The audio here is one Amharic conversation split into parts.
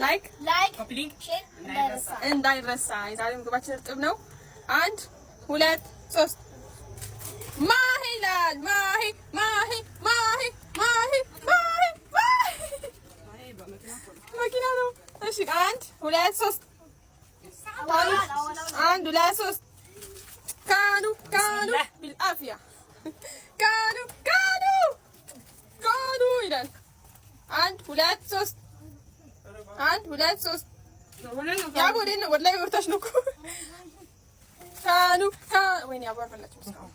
ላይክ ሼር እንዳይረሳ። የዛሬው ምግባችን እርጥብ ነው። 1 2 3 ማሂ ይላል። ማሂ ማሂ ማሂ ማሂ ማሂ መኪና ነው። እሺ 1 2 3 1 2 3 ካኑ ቢልአፍያ ካኑ ይላል። 1 2 3 1 2 3 ያ ወደ ነው ወላሂ ወርታሽ ነው እኮ ካኑ ወይኔ አባርፈላችሁ እስካሁን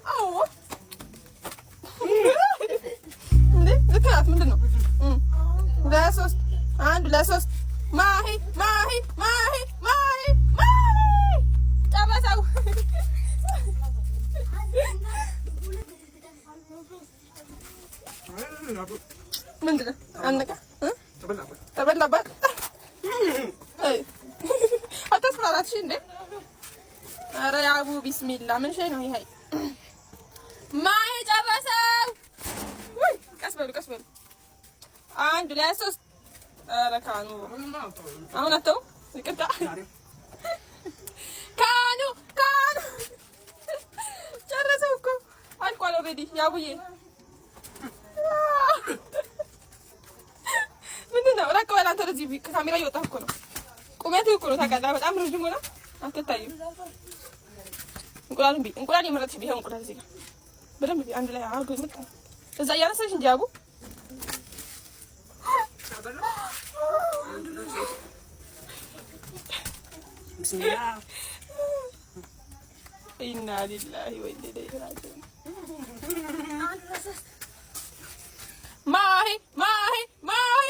አዎ እንዴ ልትናት ምንድን ነው? 2 3 1 2 3 ማሂ ማሂ ማሂ ማሂ ማሂ ጨረሰው። ምንድን ነው አነቃ ተበላባት። አታስፈራራት እሺ። እንዴ ኧረ ያቡ ቢስሚላ ምን ሸይ ነው ይሄ? ማሂ ጨረሰው። ወይ ቀስ በሉ 1 2 3 ኧረ ካኑ አሁን አተው ይቅርታ ካኑ ጨረሰው እኮ አልቋል ኦልሬዲ። ያቡዬ ምንድን ነው? ራቅ በል አንተ። ወደዚህ ካሜራ እየወጣህ እኮ ነው። ቁመትህ እኮ ነው ታውቃለህ። በጣም ረጅም ሆነ አትታይም። እንቁላል የመረጥሽ ቢሆን እንቁላል እዚህ ጋር በደንብ አንድ ላይ አድርጎ ምጣ። እዛ እያነሳሽ እንጂ ያቡ ኢና ሊላሂ ወኢና ኢለይሂ ራጂዑን። ማሂ ማሂ ማሂ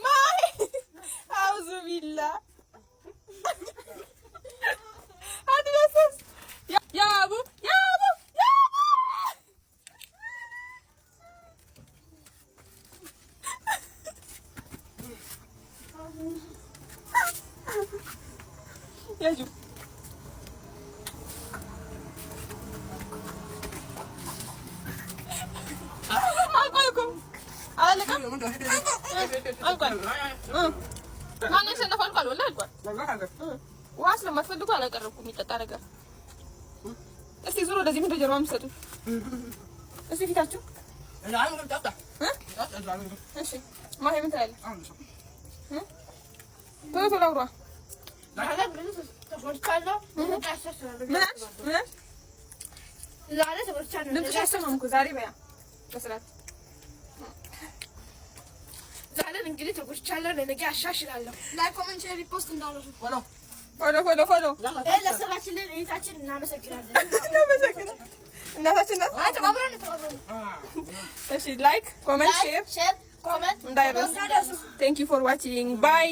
ማሂ አውዙ ቢላ አድረሰስ ያቡ ያጁ ውሃ ስለማትፈልጉ አላቀረብኩም። የሚጠጣ ነገር እስቲ ዙሮ ወደዚህ ምንድን ጀርባ የምትሰጡት? እስቲ ፊታችሁ እሺ። ማሂ ምን ትላለች? ቶሎ ቶሎ አውራ። ድምፅሽ አይሰማም እኮ ዛሬ በያ በስርዓት ዛሬን እንግዲህ ተጎድቻለሁ። ለነገ አሻሽላለሁ። ላይክ ኮሜንት ሼር ሪፖስት እንዳደረጉ ፎሎ ለሰራችን ለእይታችን እናመሰግናለን። እናታችን ናት። እሺ ላይክ ኮሜንት ሼር ኮሜንት እንዳይረሳ። ቴንክ ዩ ፎር ዋቺንግ ባይ